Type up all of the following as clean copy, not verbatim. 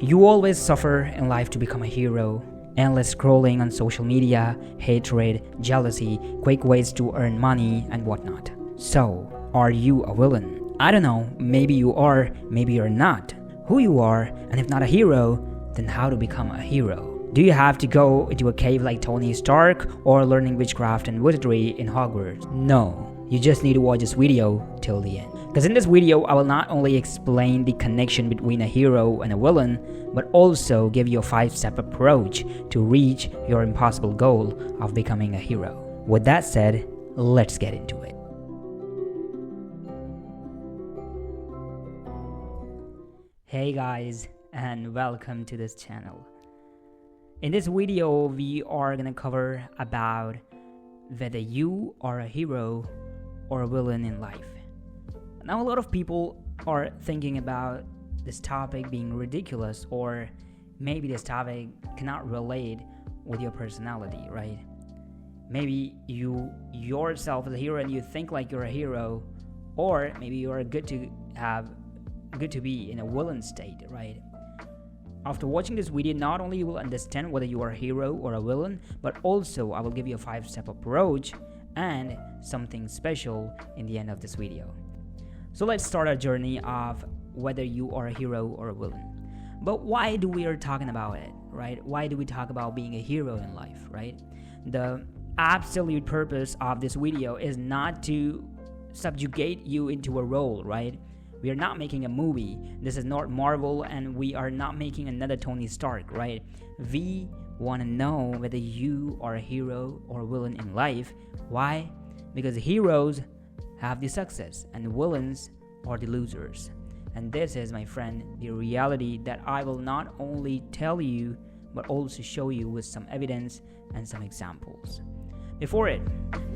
You always suffer in life to become a hero. Endless scrolling on social media, hatred, jealousy, quick ways to earn money, and whatnot. So, are you a villain? I don't know, maybe you are, maybe you're not. Who you are, and if not a hero, then how to become a hero? Do you have to go into a cave like Tony Stark or learning witchcraft and wizardry in Hogwarts? No. You just need to watch this video till the end. Because in this video, I will not only explain the connection between a hero and a villain, but also give you a 5-step approach to reach your impossible goal of becoming a hero. With that said, let's get into it. Hey guys, and welcome to this channel. In this video, we are gonna cover about whether you are a hero or a villain in life. Now, a lot of people are thinking about this topic being ridiculous, or maybe this topic cannot relate with your personality, right? Maybe you yourself as a hero and you think like you're a hero, or maybe you are good to be in a villain state, right? After watching this video, not only you will understand whether you are a hero or a villain, but also I will give you a 5-step approach and something special in the end of this video. So let's start our journey of whether you are a hero or a villain. But why do we are talking about it, right? Why do we talk about being a hero in life, right? The absolute purpose of this video is not to subjugate you into a role, right? We are not making a movie. This is not Marvel, and we are not making another Tony Stark, right? We want to know whether you are a hero or a villain in life. Why? Because heroes have the success and villains are the losers. And this is, my friend, the reality that I will not only tell you, but also show you with some evidence and some examples. Before it,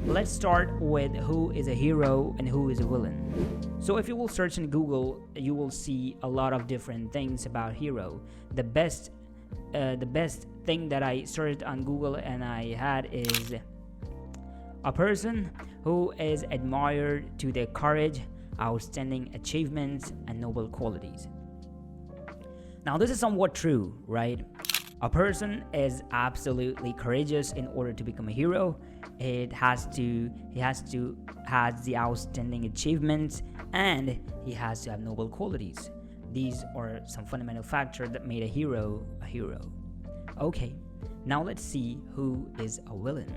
let's start with who is a hero and who is a villain. So if you will search in Google, you will see a lot of different things about hero. The best thing that I searched on Google and I had is a person who is admired to their courage, outstanding achievements, and noble qualities. Now this is somewhat true, right? A person is absolutely courageous in order to become a hero. He has the outstanding achievements, and he has to have noble qualities. These are some fundamental factors that made a hero a hero. Okay, now let's see who is a villain.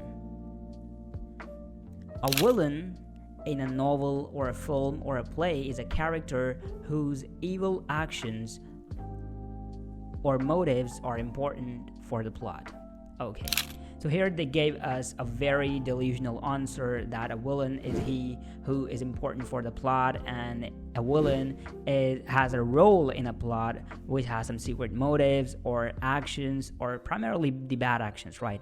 A villain in a novel or a film or a play is a character whose evil actions or motives are important for the plot. Okay, so here they gave us a very delusional answer that a villain is he who is important for the plot, and a villain has a role in a plot which has some secret motives or actions, or primarily the bad actions, right?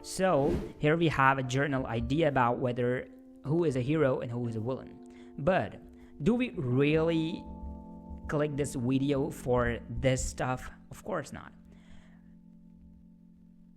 So here we have a general idea about whether who is a hero and who is a villain. But do we really click this video for this stuff? Of course not.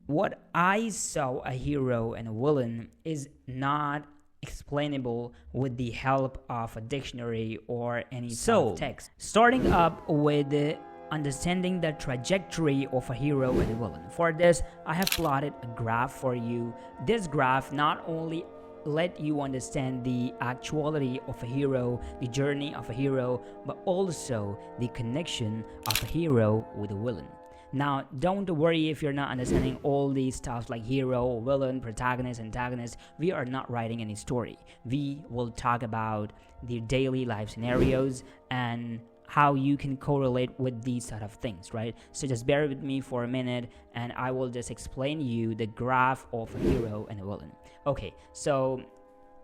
What I saw a hero and a villain is not explainable with the help of a dictionary or any sort of text. Starting up with understanding the trajectory of a hero and a villain. For this, I have plotted a graph for you. This graph not only let you understand the actuality of a hero, the journey of a hero, but also the connection of a hero with a villain. Now, don't worry if you're not understanding all these stuff like hero, villain, protagonist, antagonist. We are not writing any story. We will talk about the daily life scenarios and how you can correlate with these sort of things, right? So just bear with me for a minute and I will just explain you the graph of a hero and a villain. Okay, so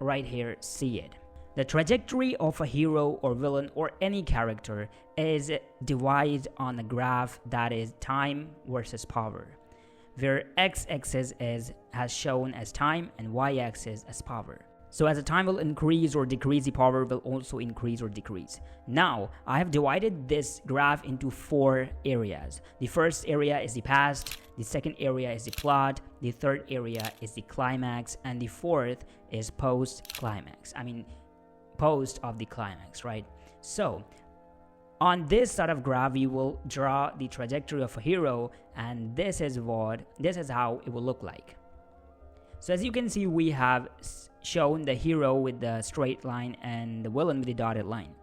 right here, see it. The trajectory of a hero or villain or any character is divided on a graph that is time versus power, where x-axis has shown as time and y-axis as power. So as the time will increase or decrease, the power will also increase or decrease. Now, I have divided this graph into 4 areas. The first area is the past, the second area is the plot, the third area is the climax, and the fourth is post of the climax, right? So On this sort of graph, we will draw the trajectory of a hero, and this is how it will look like. So as you can see, we have shown the hero with the straight line and the villain with the dotted line.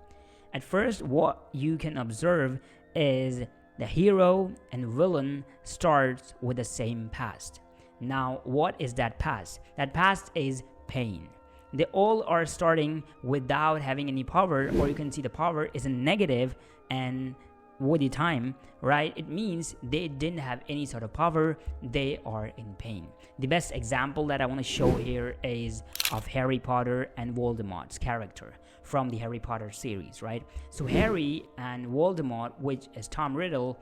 At first, what you can observe is the hero and villain starts with the same past. Now, what is that past? That past is pain. They all are starting without having any power, or you can see the power is a negative, and with the time, right, it means they didn't have any sort of power. They are in pain. The best example that I want to show here is of Harry Potter and Voldemort's character from the Harry Potter series, right? So Harry and Voldemort, which is Tom Riddle,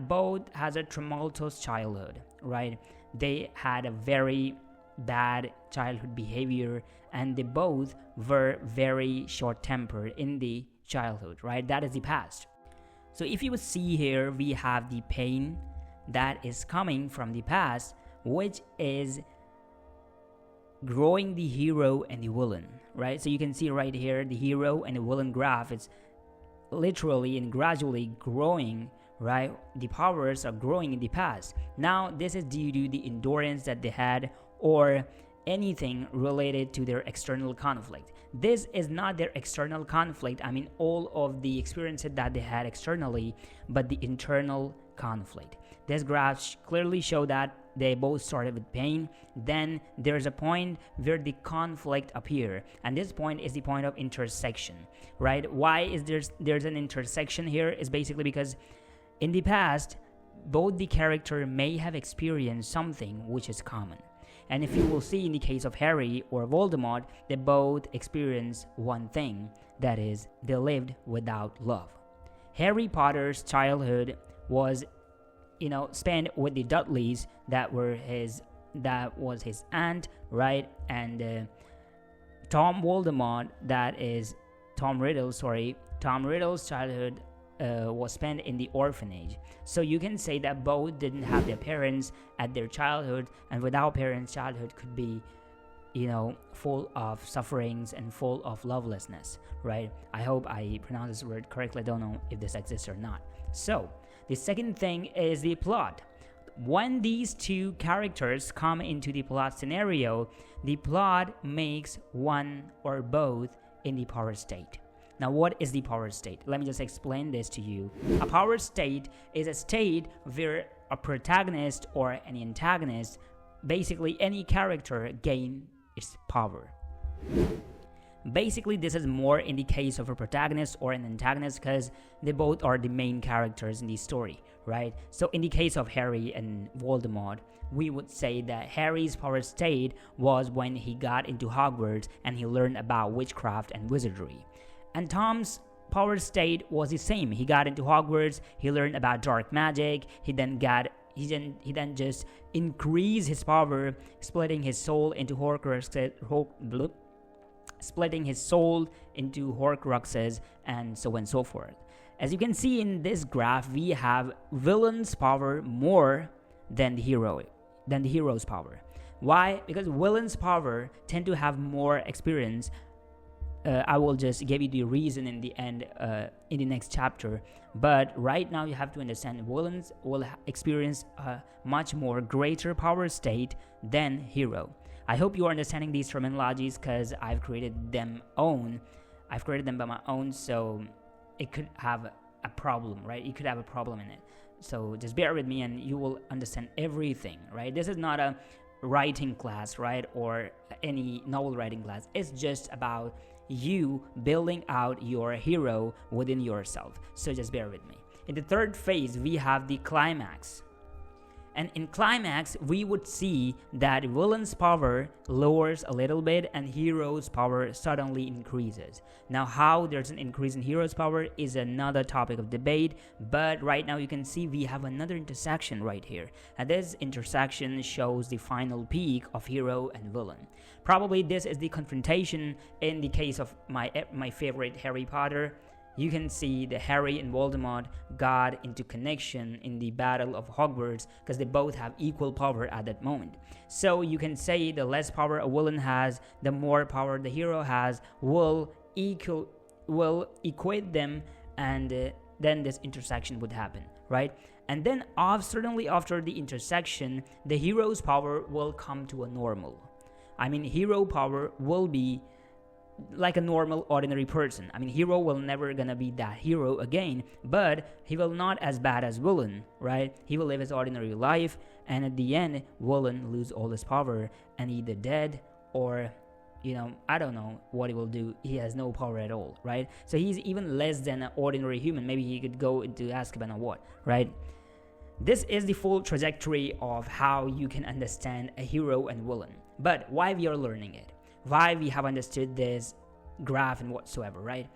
both has a tumultuous childhood, right? They had a very bad childhood behavior, and they both were very short-tempered in the childhood, right? That is the past. So if you see here, we have the pain that is coming from the past, which is growing the hero and the villain, right? So you can see right here the hero and the villain graph. It's literally and gradually growing, right? The powers are growing in the past. Now this is due to the endurance that they had, or anything related to their external conflict. This is not their external conflict, I mean all of the experiences that they had externally, but the internal conflict. This graph clearly show that they both started with pain. Then there's a point where the conflict appear, and this point is the point of intersection, right? Why is there's an intersection here is basically because in the past both the character may have experienced something which is common. And if you will see in the case of Harry or Voldemort, they both experienced one thing, that is, they lived without love. Harry Potter's childhood was, spent with the Dudleys, that was his aunt, right? And Tom Riddle's childhood was spent in the orphanage. So you can say that both didn't have their parents at their childhood, and without parents, childhood could be, full of sufferings and full of lovelessness, right? I hope I pronounce this word correctly. I don't know if this exists or not. So the second thing is the plot. When these two characters come into the plot scenario, the plot makes one or both in the power state. Now, what is the power state? Let me just explain this to you. A power state is a state where a protagonist or an antagonist, basically any character, gain its power. Basically, this is more in the case of a protagonist or an antagonist because they both are the main characters in the story, right? So in the case of Harry and Voldemort, we would say that Harry's power state was when he got into Hogwarts and he learned about witchcraft and wizardry. And Tom's power state was the same. He got into Hogwarts, he learned about dark magic, he then just increased his power, splitting his soul into Horcruxes, and so on and so forth. As you can see in this graph, we have villain's power more than the hero's power. Why? Because villain's power tend to have more experience. I will just give you the reason in the end, in the next chapter. But right now you have to understand villains will experience a much more greater power state than hero. I hope you are understanding these terminologies because I've created them by my own, so it could have a problem, right? You could have a problem in it. So just bear with me and you will understand everything, right? This is not a writing class, right? Or any novel writing class. It's just about you building out your hero within yourself. So just bear with me. In the third phase, we have the climax. And in climax, we would see that villain's power lowers a little bit and hero's power suddenly increases. Now, how there's an increase in hero's power is another topic of debate, but right now you can see we have another intersection right here. And this intersection shows the final peak of hero and villain. Probably this is the confrontation in the case of my favorite Harry Potter. You can see that Harry and Voldemort got into connection in the Battle of Hogwarts because they both have equal power at that moment. So you can say the less power a villain has, the more power the hero has, will equate them and then this intersection would happen, right? And then certainly after the intersection, the hero's power will come to a normal. I mean, hero power will be like a normal ordinary person. I mean, hero will never gonna be that hero again, but he will not as bad as villain, right? He will live his ordinary life, and at the end villain lose all his power and either dead or I don't know what he will do. He has no power at all, right? So he's even less than an ordinary human. Maybe he could go into Azkaban or what, right? This is the full trajectory of how you can understand a hero and villain. But why we are learning it, why we have understood this graph and whatsoever, right?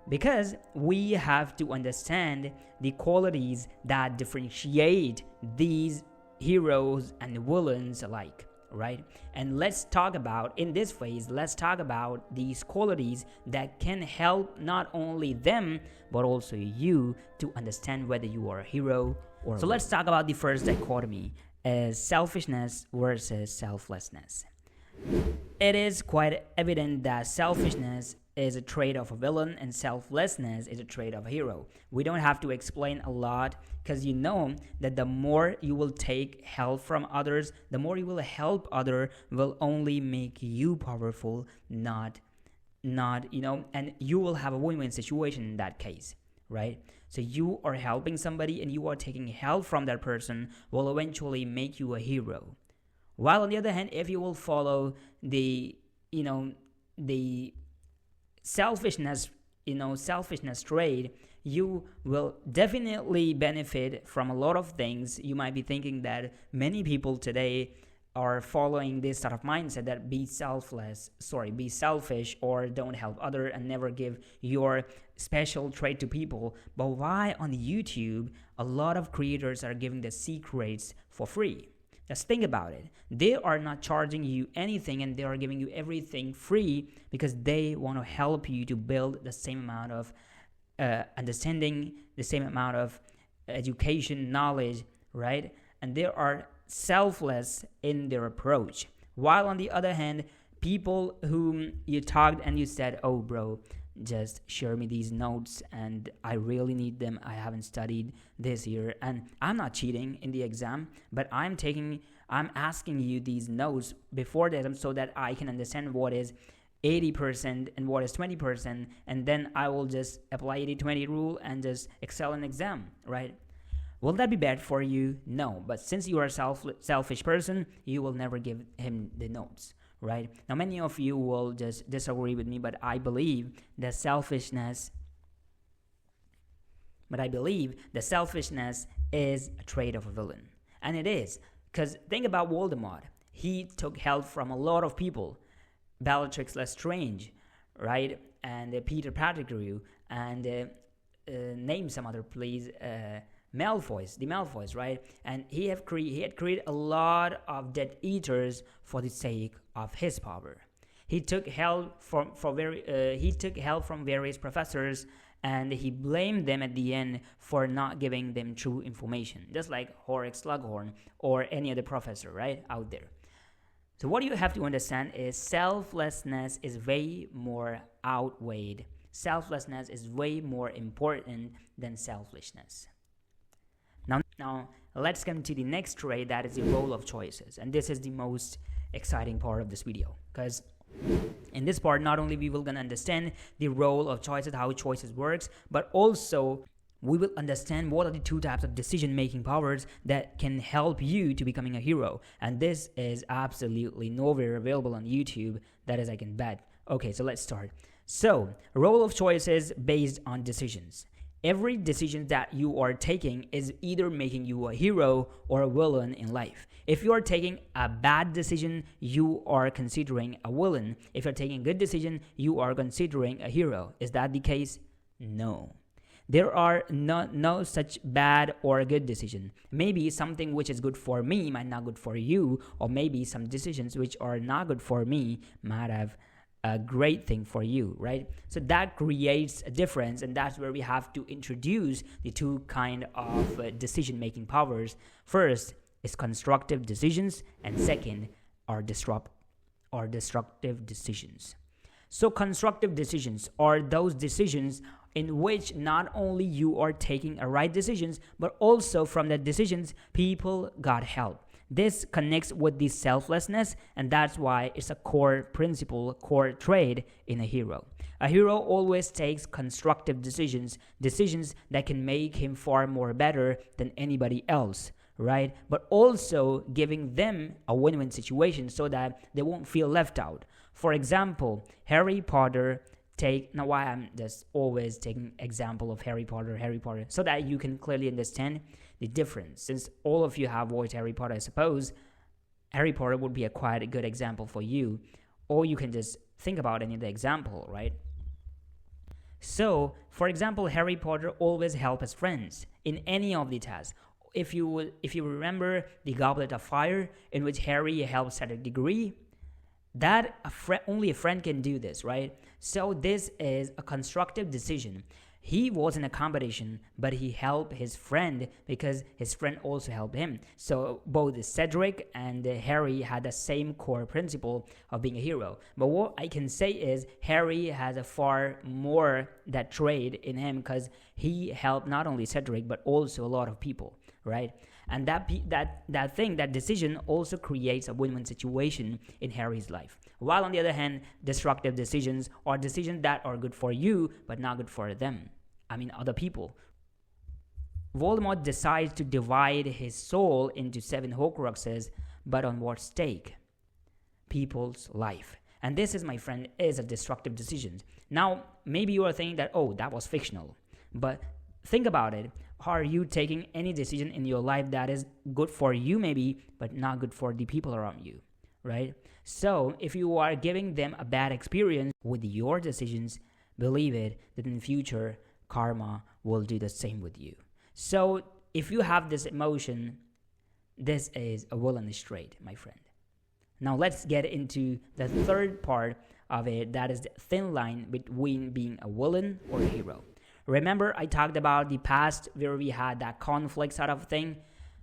Because we have to understand the qualities that differentiate these heroes and villains alike, right? And let's talk about, in this phase, let's talk about these qualities that can help not only them, but also you to understand whether you are a hero or so. Let's talk about the first dichotomy as selfishness versus selflessness. It is quite evident that selfishness is a trait of a villain and selflessness is a trait of a hero. We don't have to explain a lot because you know that the more you will take help from others, the more you will help others will only make you powerful, not and you will have a win-win situation in that case, right? So you are helping somebody and you are taking help from that person will eventually make you a hero. While on the other hand, if you will follow the selfishness trait, you will definitely benefit from a lot of things. You might be thinking that many people today are following this sort of mindset that be selfish or don't help other and never give your special trait to people. But why on YouTube a lot of creators are giving the secrets for free? Just think about it. They are not charging you anything and they are giving you everything free because they want to help you to build the same amount of understanding, the same amount of education, knowledge, right? And they are selfless in their approach. While on the other hand, people whom you talked and you said, oh bro, just share me these notes and I really need them. I haven't studied this year and I'm not cheating in the exam, but I'm asking you these notes before the exam so that I can understand what is 80% and what is 20%, and then I will just apply 80-20 rule and just excel in exam, right? Will that be bad for you? No, but since you are a selfish person, you will never give him the notes, right? Now, many of you will just disagree with me, but I believe that selfishness is a trait of a villain. And it is, because think about Voldemort. He took help from a lot of people. Bellatrix Lestrange, right? And Peter Pettigrew, and name some other, please. The Malfoys, right? And he had created a lot of Death Eaters for the sake of his power. He took help from various professors, and he blamed them at the end for not giving them true information, just like Horrocks Slughorn or any other professor, right, out there. So what you have to understand is selflessness is way more outweighed. Selflessness is way more important than selfishness. Now let's come to the next trait, that is the role of choices. And this is the most exciting part of this video, because in this part, not only we will gonna understand the role of choices, how choices works, but also we will understand what are the two types of decision-making powers that can help you to becoming a hero. And this is absolutely nowhere available on YouTube, that is I can bet. Okay, so let's start. So, role of choices based on decisions. Every decision that you are taking is either making you a hero or a villain in life. If you are taking a bad decision, you are considering a villain. If you're taking a good decision, you are considering a hero. Is that the case? No. There are no such bad or good decision. Maybe something which is good for me might not good for you, or maybe some decisions which are not good for me might have a great thing for you, right? So that creates a difference, and that's where we have to introduce the two kind of decision-making powers. First is constructive decisions, and second are destructive decisions. So constructive decisions are those decisions in which not only you are taking a right decisions, but also from the decisions, people got help. This connects with the selflessness, and that's why it's a core principle, core trait in a hero. A hero always takes constructive decisions that can make him far more better than anybody else, right? But also giving them a win-win situation so that they won't feel left out. For example, Harry Potter now why I'm just always taking example of Harry Potter, so that you can clearly understand the difference. Since all of you have watched Harry Potter, I suppose Harry Potter would be a quite a good example for you, or you can just think about any other example, right? So, for example, Harry Potter always helped his friends in any of the tasks. If you remember the Goblet of Fire, in which Harry helped Cedric Diggory, that only a friend can do this, right? So this is a constructive decision. He was in a competition, but he helped his friend because his friend also helped him. So both Cedric and Harry had the same core principle of being a hero. But what I can say is Harry has a far more that trait in him because he helped not only Cedric but also a lot of people, right? And that decision also creates a win-win situation in Harry's life. While on the other hand, destructive decisions are decisions that are good for you but not good for them. I mean, other people. Voldemort decides to divide his soul into 7 Horcruxes, but on what stake? People's life. And this is, my friend, is a destructive decision. Now, maybe you are thinking that, oh, that was fictional. But think about it. Are you taking any decision in your life that is good for you maybe, but not good for the people around you, right? So if you are giving them a bad experience with your decisions, believe it, that in the future, karma will do the same with you. So if you have this emotion, this is a villainous trait, my friend. Now let's get into the third part of it, that is the thin line between being a villain or a hero. Remember, I talked about the past where we had that conflict sort of thing.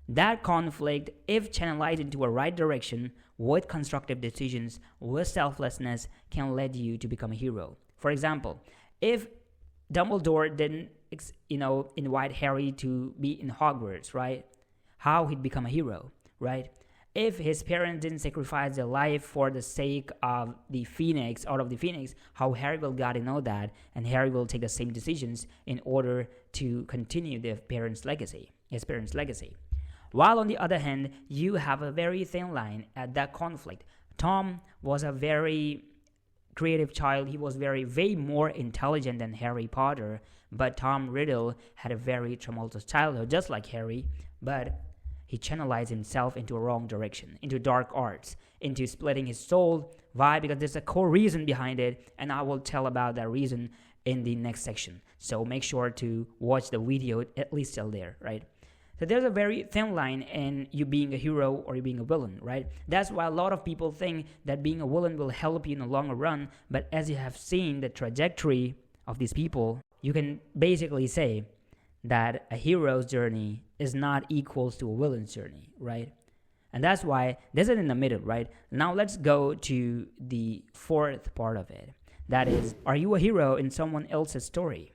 That conflict, if channelized into a right direction with constructive decisions, with selflessness, can lead you to become a hero. For example, if Dumbledore didn't, invite Harry to be in Hogwarts, right? How he'd become a hero, right? If his parents didn't sacrifice their life for the sake of the Phoenix, out of the Phoenix, how Harry will got to know that, and Harry will take the same decisions in order to continue his parents' legacy. While on the other hand, you have a very thin line at that conflict. Tom was a very creative child. He was way more intelligent than Harry Potter, but Tom Riddle had a very tumultuous childhood, just like Harry, but he channelized himself into a wrong direction, into dark arts, into splitting his soul. Why? Because there's a core reason behind it, and I will tell about that reason in the next section. So make sure to watch the video at least till there, right? So there's a very thin line in you being a hero or you being a villain, right? That's why a lot of people think that being a villain will help you in the longer run, but as you have seen the trajectory of these people, you can basically say that a hero's journey is not equals to a villain's journey, right? And that's why this is in the middle, right? Now let's go to the fourth part of it. That is, are you a hero in someone else's story?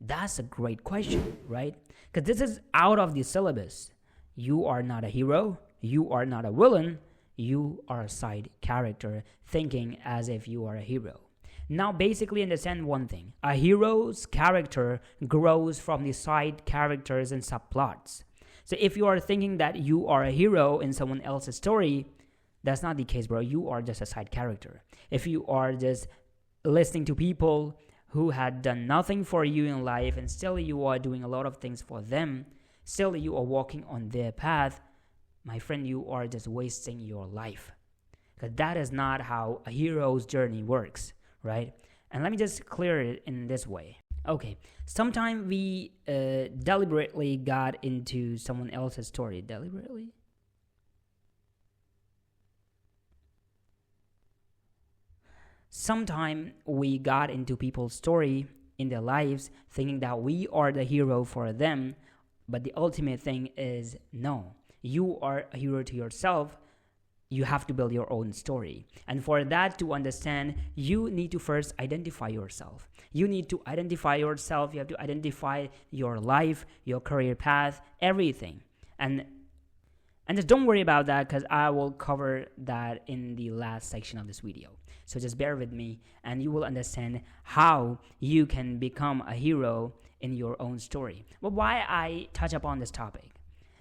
That's a great question, right? Because this is out of the syllabus. You are not a hero. You are not a villain. You are a side character thinking as if you are a hero. Now, basically understand one thing. A hero's character grows from the side characters and subplots. So if you are thinking that you are a hero in someone else's story, that's not the case, bro. You are just a side character. If you are just listening to people who had done nothing for you in life and still you are doing a lot of things for them, still you are walking on their path, my friend, you are just wasting your life. Because that is not how a hero's journey works. Right? And let me just clear it in this way. Okay, sometimes we deliberately got into someone else's story. Deliberately? Sometimes we got into people's story in their lives thinking that we are the hero for them, but the ultimate thing is no. You are a hero to yourself you have to build your own story. And for that to understand, you need to first identify yourself. You need to identify yourself. You have to identify your life, your career path, everything. And just don't worry about that, because I will cover that in the last section of this video. So just bear with me and you will understand how you can become a hero in your own story. But why I touch upon this topic?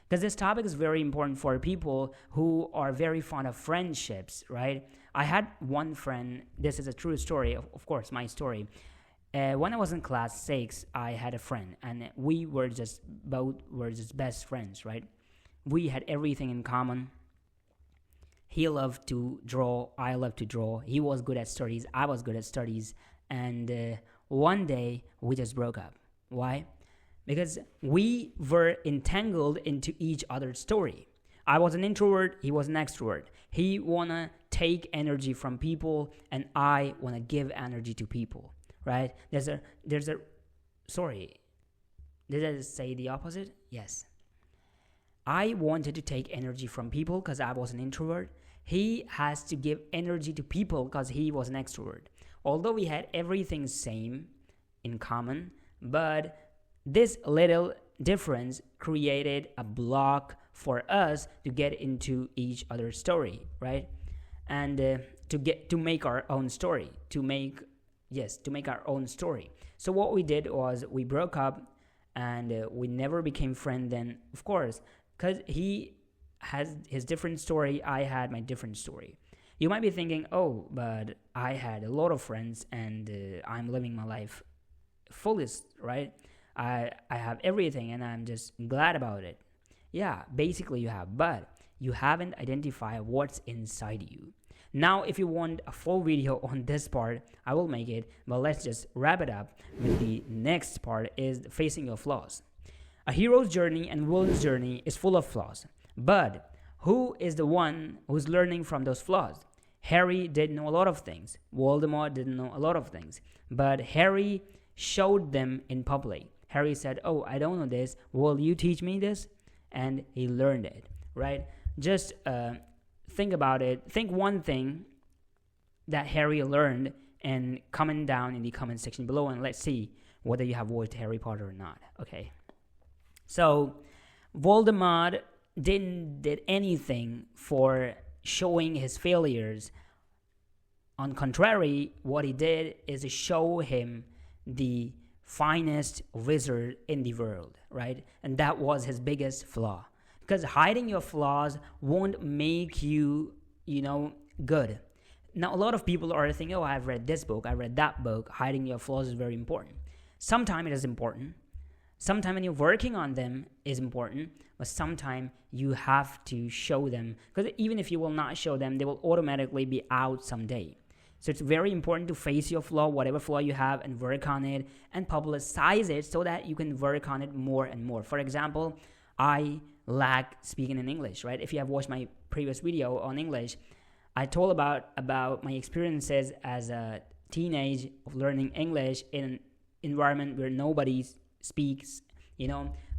Because this topic is very important for people who are very fond of friendships, right? I had one friend, this is a true story, of course, my story. When I was in class 6, I had a friend, and we were just best friends, right? We had everything in common. He loved to draw, I loved to draw. He was good at studies, I was good at studies. And one day, we just broke up. Why? Because we were entangled into each other's story. I was an introvert, he was an extrovert. He wanna take energy from people, and I wanna give energy to people, right? Sorry, did I say the opposite? Yes. I wanted to take energy from people because I was an introvert. He has to give energy to people because he was an extrovert. Although we had everything same in common, but this little difference created a block for us to get into each other's story, right? And to make our own story, to make our own story. So what we did was we broke up, and we never became friends then, of course, because he has his different story, I had my different story. You might be thinking, oh, but I had a lot of friends, and I'm living my life fullest, right? I have everything, and I'm just glad about it. Yeah, basically you have, but you haven't identified what's inside you. Now, if you want a full video on this part, I will make it, but let's just wrap it up with the next part, is facing your flaws. A hero's journey and villain's journey is full of flaws, but who is the one who's learning from those flaws? Harry didn't know a lot of things. Voldemort didn't know a lot of things, but Harry showed them in public. Harry said, oh, I don't know this. Will you teach me this? And he learned it, right? Just think about it. Think one thing that Harry learned and comment down in the comment section below, and let's see whether you have watched Harry Potter or not. Okay. So Voldemort did anything for showing his failures. On contrary, what he did is to show him the finest wizard in the world, right? And that was his biggest flaw. Because hiding your flaws won't make you, good. Now, a lot of people are thinking, oh, I've read this book, I read that book. Hiding your flaws is very important. Sometimes it is important. Sometimes when you're working on them is important, but sometimes you have to show them. Because even if you will not show them, they will automatically be out someday. So it's very important to face your flaw, whatever flaw you have, and work on it and publicize it so that you can work on it more and more. For example, I lack speaking in English, right? If you have watched my previous video on English, I told about my experiences as a teenage of learning English in an environment where nobody speaks,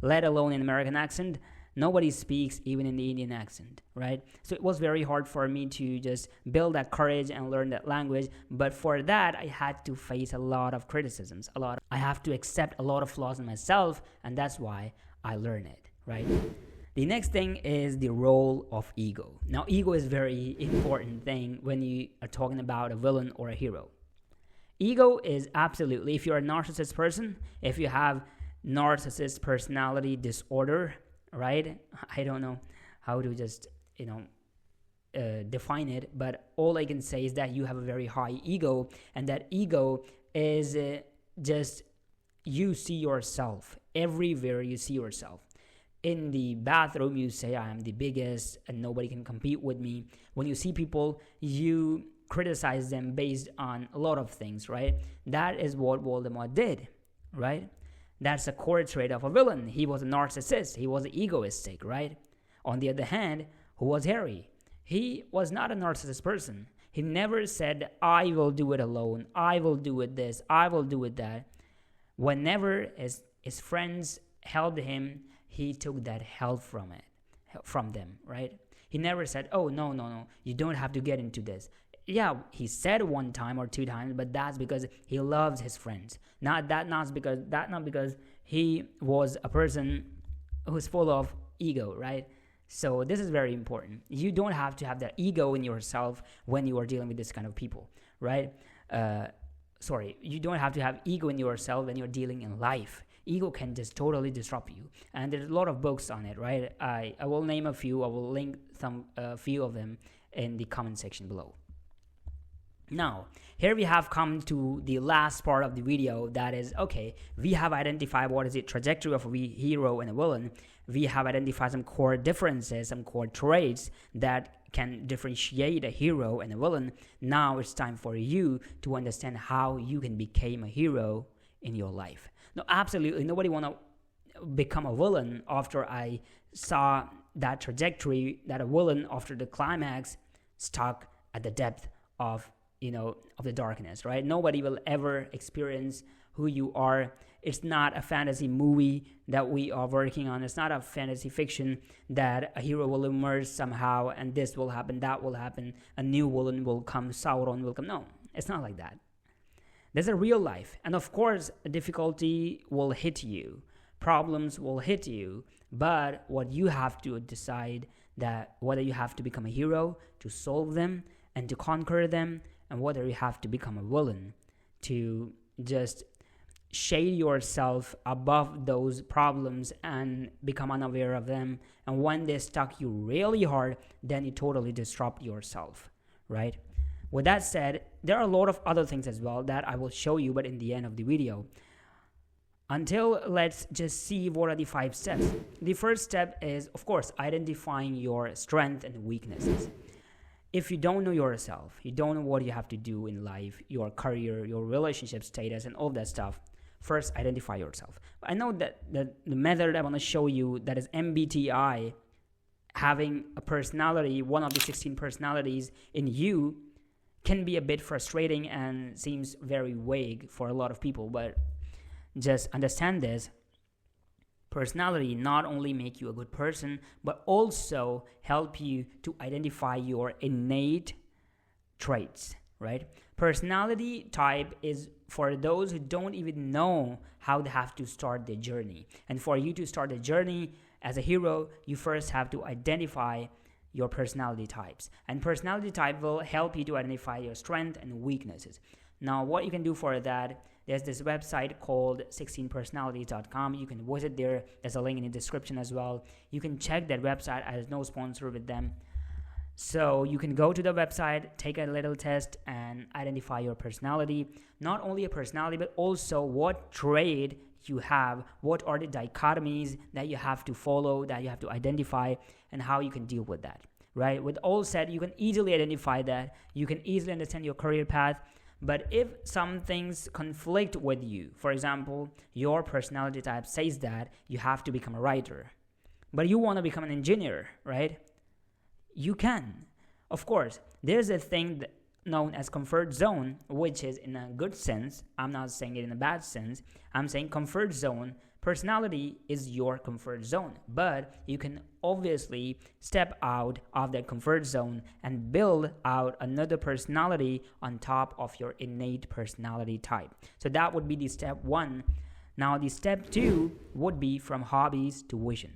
let alone in American accent. Nobody speaks even in the Indian accent, right? So it was very hard for me to just build that courage and learn that language. But for that, I had to face a lot of criticisms. I have to accept a lot of flaws in myself, and that's why I learn it, right? The next thing is the role of ego. Now, ego is a very important thing when you are talking about a villain or a hero. Ego is absolutely, if you're a narcissist person, if you have narcissist personality disorder, right? I don't know how to just, define it, but all I can say is that you have a very high ego, and that ego is just you see yourself. Everywhere you see yourself. In the bathroom, you say, I am the biggest and nobody can compete with me. When you see people, you criticize them based on a lot of things, right? That is what Voldemort did, right? That's a core trait of a villain. He was a narcissist. He was egoistic, right? On the other hand, who was Harry? He was not a narcissist person. He never said, I will do it alone. I will do it this. I will do it that. Whenever his friends helped him, he took that help from them, right? He never said, oh, no, no, no, you don't have to get into this. Yeah, he said one time or two times, but that's because he loves his friends. Not because he was a person who's full of ego, right? So this is very important. You don't have to have that ego in yourself when you are dealing with this kind of people, right? You don't have to have ego in yourself when you're dealing in life. Ego can just totally disrupt you, and there's a lot of books on it, right? I will name a few. I will link a few of them in the comment section below. Now, here we have come to the last part of the video. That is, okay, we have identified what is the trajectory of a hero and a villain. We have identified some core differences, some core traits that can differentiate a hero and a villain. Now it's time for you to understand how you can become a hero in your life. No, absolutely, nobody want to become a villain after I saw that trajectory, that a villain after the climax stuck at the depth of the darkness, right? Nobody will ever experience who you are. It's not a fantasy movie that we are working on. It's not a fantasy fiction that a hero will emerge somehow and this will happen, that will happen, a new villain will come, Sauron will come. No, it's not like that. There's a real life, and of course, difficulty will hit you, problems will hit you, but what you have to decide that whether you have to become a hero to solve them and to conquer them, and whether you have to become a villain to just shade yourself above those problems and become unaware of them. And when they stuck you really hard, then you totally disrupt yourself, right? With that said, there are a lot of other things as well that I will show you, but in the end of the video. Let's just see what are the 5 steps. The first step is, of course, identifying your strengths and weaknesses. If you don't know yourself, you don't know what you have to do in life, your career, your relationship status, and all that stuff, first identify yourself. I know that the method I want to show you, that is MBTI, having a personality, one of the 16 personalities in you, can be a bit frustrating and seems very vague for a lot of people, but just understand this. Personality not only make you a good person, but also help you to identify your innate traits, right? Personality type is for those who don't even know how they have to start their journey. And for you to start a journey as a hero, you first have to identify your personality types. And personality type will help you to identify your strengths and weaknesses. Now, what you can do for that, there's this website called 16personalities.com. You can visit there. There's a link in the description as well. You can check that website. I have no sponsor with them. So you can go to the website, take a little test, and identify your personality. Not only a personality, but also what trait you have, what are the dichotomies that you have to follow, that you have to identify, and how you can deal with that, right? With all said, you can easily identify that. You can easily understand your career path. But if some things conflict with you, for example, your personality type says that you have to become a writer, but you want to become an engineer, right? You can. Of course, there's a thing known as comfort zone, which is in a good sense. I'm not saying it in a bad sense. I'm saying comfort zone. Personality is your comfort zone, but you can obviously step out of that comfort zone and build out another personality on top of your innate personality type. So that would be the step 1. Now the step 2 would be from hobbies to vision.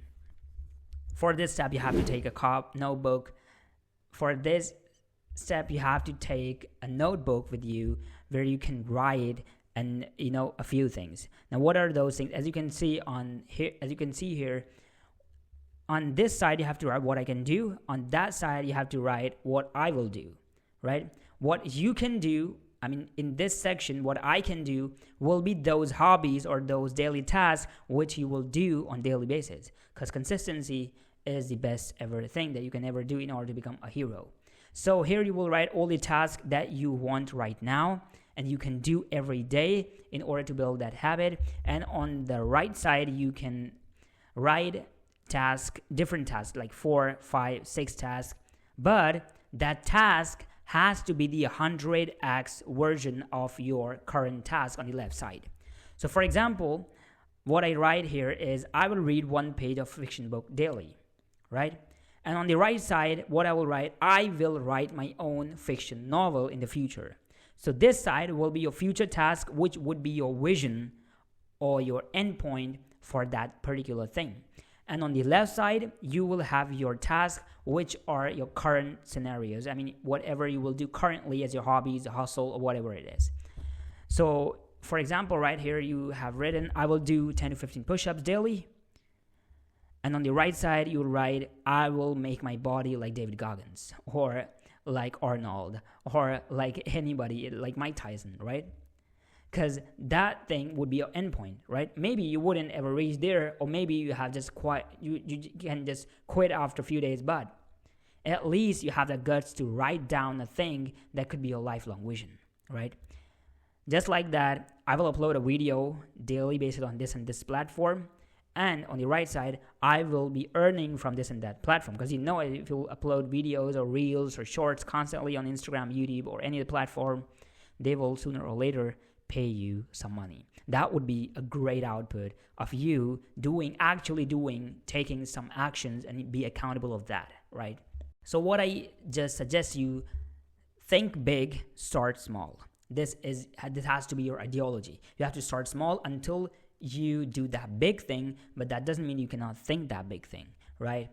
For this step, you have to take a notebook. For this step, you have to take a notebook with you where you can write and a few things. Now, what are those things? As you can see here, on this side you have to write what I can do. On that side you have to write what I will do, right? What you can do, in this section, what I can do will be those hobbies or those daily tasks which you will do on daily basis, because consistency is the best ever thing that you can ever do in order to become a hero. So here you will write all the tasks that you want right now and you can do every day in order to build that habit. And on the right side, you can write different tasks, like 4, 5, 6 tasks. But that task has to be the 100x version of your current task on the left side. So for example, what I write here is I will read 1 page of fiction book daily, right? And on the right side, what I will write, I will write my own fiction novel in the future. So this side will be your future task, which would be your vision or your endpoint for that particular thing. And on the left side, you will have your task, which are your current scenarios. I mean, whatever you will do currently as your hobbies, hustle, or whatever it is. So, for example, right here, you have written, I will do 10 to 15 push-ups daily. And on the right side, you will write, I will make my body like David Goggins, or like Arnold, or like anybody, like Mike Tyson, right? Because that thing would be your endpoint, right? Maybe you wouldn't ever reach there, or maybe you have just you can just quit after a few days, but at least you have the guts to write down a thing that could be your lifelong vision, right? Just like that, I will upload a video daily based on this and this platform. And on the right side, I will be earning from this and that platform. Because if you upload videos or reels or shorts constantly on Instagram, YouTube, or any other platform, they will sooner or later pay you some money. That would be a great output of you taking some actions and be accountable of that, right? So what I just suggest you, think big, start small. This has to be your ideology. You have to start small until you do that big thing, but that doesn't mean you cannot think that big thing, right?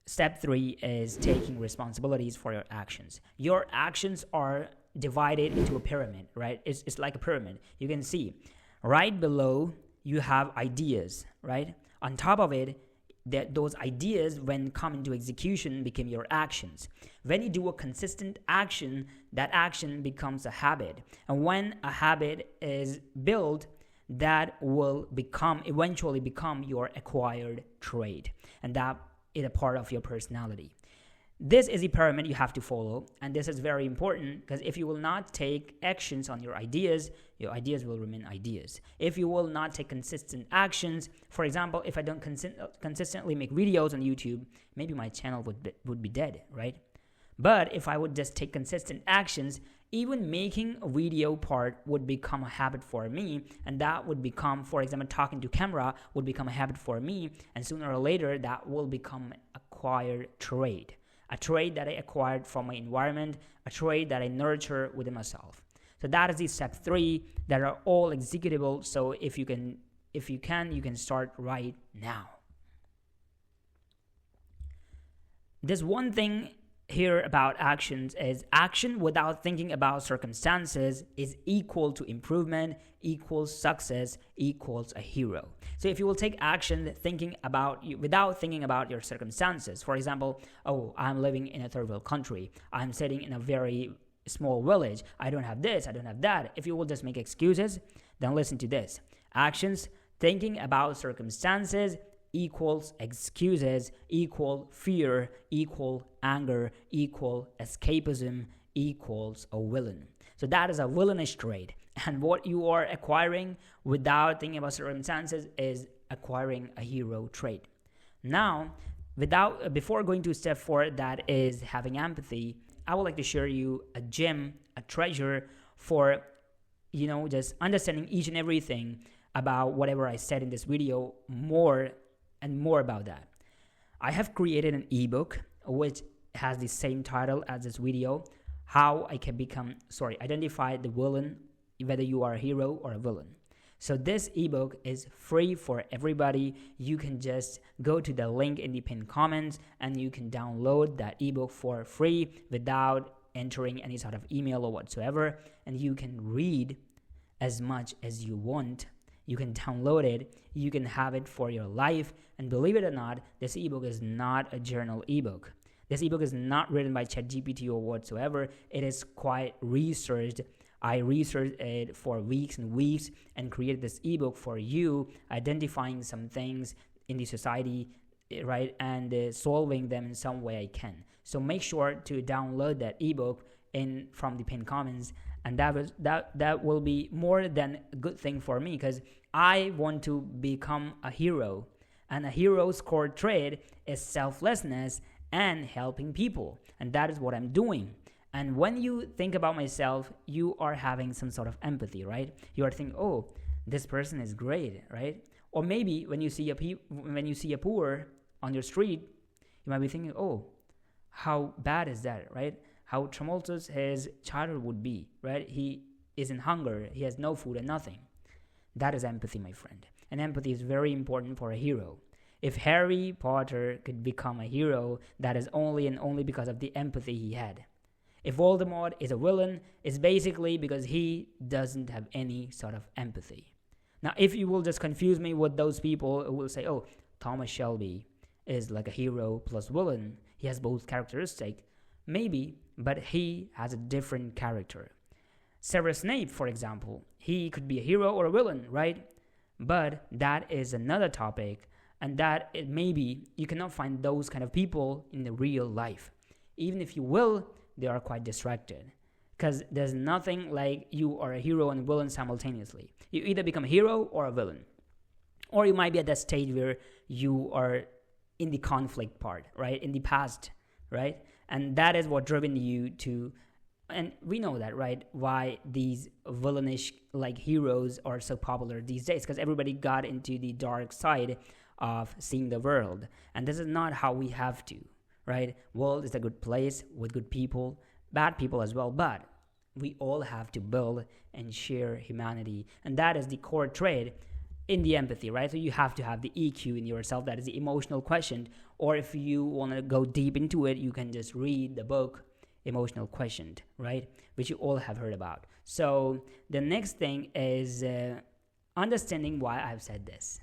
Step 3 is taking responsibilities for your actions. Your actions are divided into a pyramid, right? It's like a pyramid. You can see right below you have ideas, right? On top of it, those ideas, when come into execution, become your actions. When you do a consistent action, that action becomes a habit. And when a habit is built, that will eventually become your acquired trait. And that is a part of your personality. This is a pyramid you have to follow, and this is very important because if you will not take actions on your ideas will remain ideas. If you will not take consistent actions, for example, if I don't consistently make videos on YouTube, maybe my channel would be dead, right? But if I would just take consistent actions, even making a video part would become a habit for me, and that would become, for example, talking to camera would become a habit for me, and sooner or later that will become acquired trait. A trait that I acquired from my environment, a trait that I nurture within myself. So that is the step 3 that are all executable. So if you can, you can start right now. There's one thing here about actions is action without thinking about circumstances is equal to improvement, equals success, equals a hero. So if you will take action without thinking about your circumstances, for example, I'm living in a third world country, I'm sitting in a very small village, I don't have this, I don't have that. If you will just make excuses, then listen to this. Actions, thinking about circumstances equals excuses, equal fear, equal anger, equal escapism, equals a villain. So that is a villainous trait. And what you are acquiring without thinking about circumstances is acquiring a hero trait. Now, before going to step 4, that is having empathy, I would like to share you a gem, a treasure for, just understanding each and everything about whatever I said in this video, more and more about that. I have created an ebook which has the same title as this video, how I can identify the villain, whether you are a hero or a villain. So this ebook is free for everybody. You can just go to the link in the pinned comments and you can download that ebook for free without entering any sort of email or whatsoever, and you can read as much as you want. You can download it, you can have it for your life, and believe it or not, this ebook is not a journal ebook. This ebook is not written by ChatGPT or whatsoever. It is quite researched. I researched it for weeks and weeks and created this ebook for you, identifying some things in the society, right, and solving them in some way I can. So make sure to download that ebook from the pinned comments, and that will be more than a good thing for me because I want to become a hero, and a hero's core trait is selflessness and helping people, and that is what I'm doing. And when you think about myself, you are having some sort of empathy, right? You are thinking, oh, this person is great, right? Or maybe when you see a poor on your street, You might be thinking, oh, how bad is that, right? How tumultuous his childhood would be, right? He is in hunger, he has no food and nothing. That is empathy, my friend. And empathy is very important for a hero. If Harry Potter could become a hero, that is only and only because of the empathy he had. If Voldemort is a villain, it's basically because he doesn't have any sort of empathy. Now, if you will just confuse me with those people who will say, oh, Thomas Shelby is like a hero plus villain, he has both characteristics, maybe, but he has a different character. Severus Snape, for example, he could be a hero or a villain, right? But that is another topic, and that it maybe you cannot find those kind of people in the real life. Even if you will, they are quite distracted. Because there's nothing like you are a hero and a villain simultaneously. You either become a hero or a villain. Or you might be at that stage where you are in the conflict part, right? In the past, right? And that is what driven you to, and we know that, right? Why these villainish like heroes are so popular these days, because everybody got into the dark side of seeing the world. And this is not how we have to, right? World is a good place with good people, bad people as well, but we all have to build and share humanity. And that is the core trait in the empathy, right? So you have to have the EQ in yourself, that is the emotional quotient. Or if you want to go deep into it, you can just read the book Emotional Quotient, right? Which you all have heard about. So the next thing is understanding why I've said this.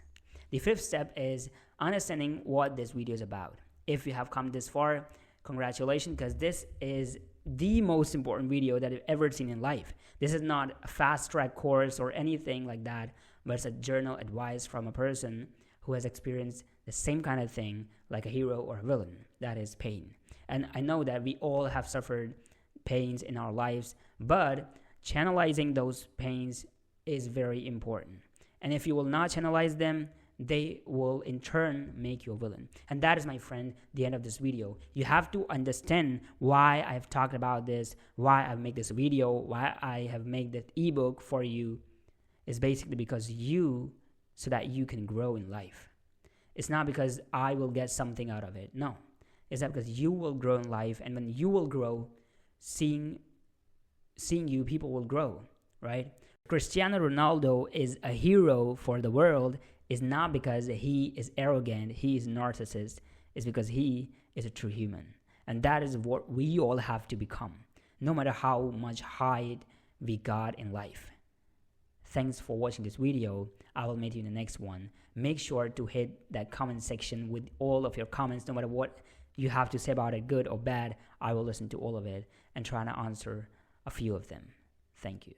The fifth step is understanding what this video is about. If you have come this far, congratulations, because this is the most important video that I've ever seen in life. This is not a fast track course or anything like that, but it's a journal advice from a person who has experienced the same kind of thing like a hero or a villain, that is pain. And I know that we all have suffered pains in our lives, but channelizing those pains is very important. And if you will not channelize them, they will in turn make you a villain. And that is, my friend, the end of this video. You have to understand why I've talked about this, why I've made this video, why I have made that ebook for you, is basically because so that you can grow in life. It's not because I will get something out of it. No. It's that because you will grow in life, and when you will grow, seeing you, people will grow, right? Cristiano Ronaldo is a hero for the world is not because he is arrogant, he is narcissist. It's because he is a true human. And that is what we all have to become, no matter how much height we got in life. Thanks for watching this video. I will meet you in the next one. Make sure to hit that comment section with all of your comments, no matter what you have to say about it, good or bad. I will listen to all of it and try to answer a few of them. Thank you.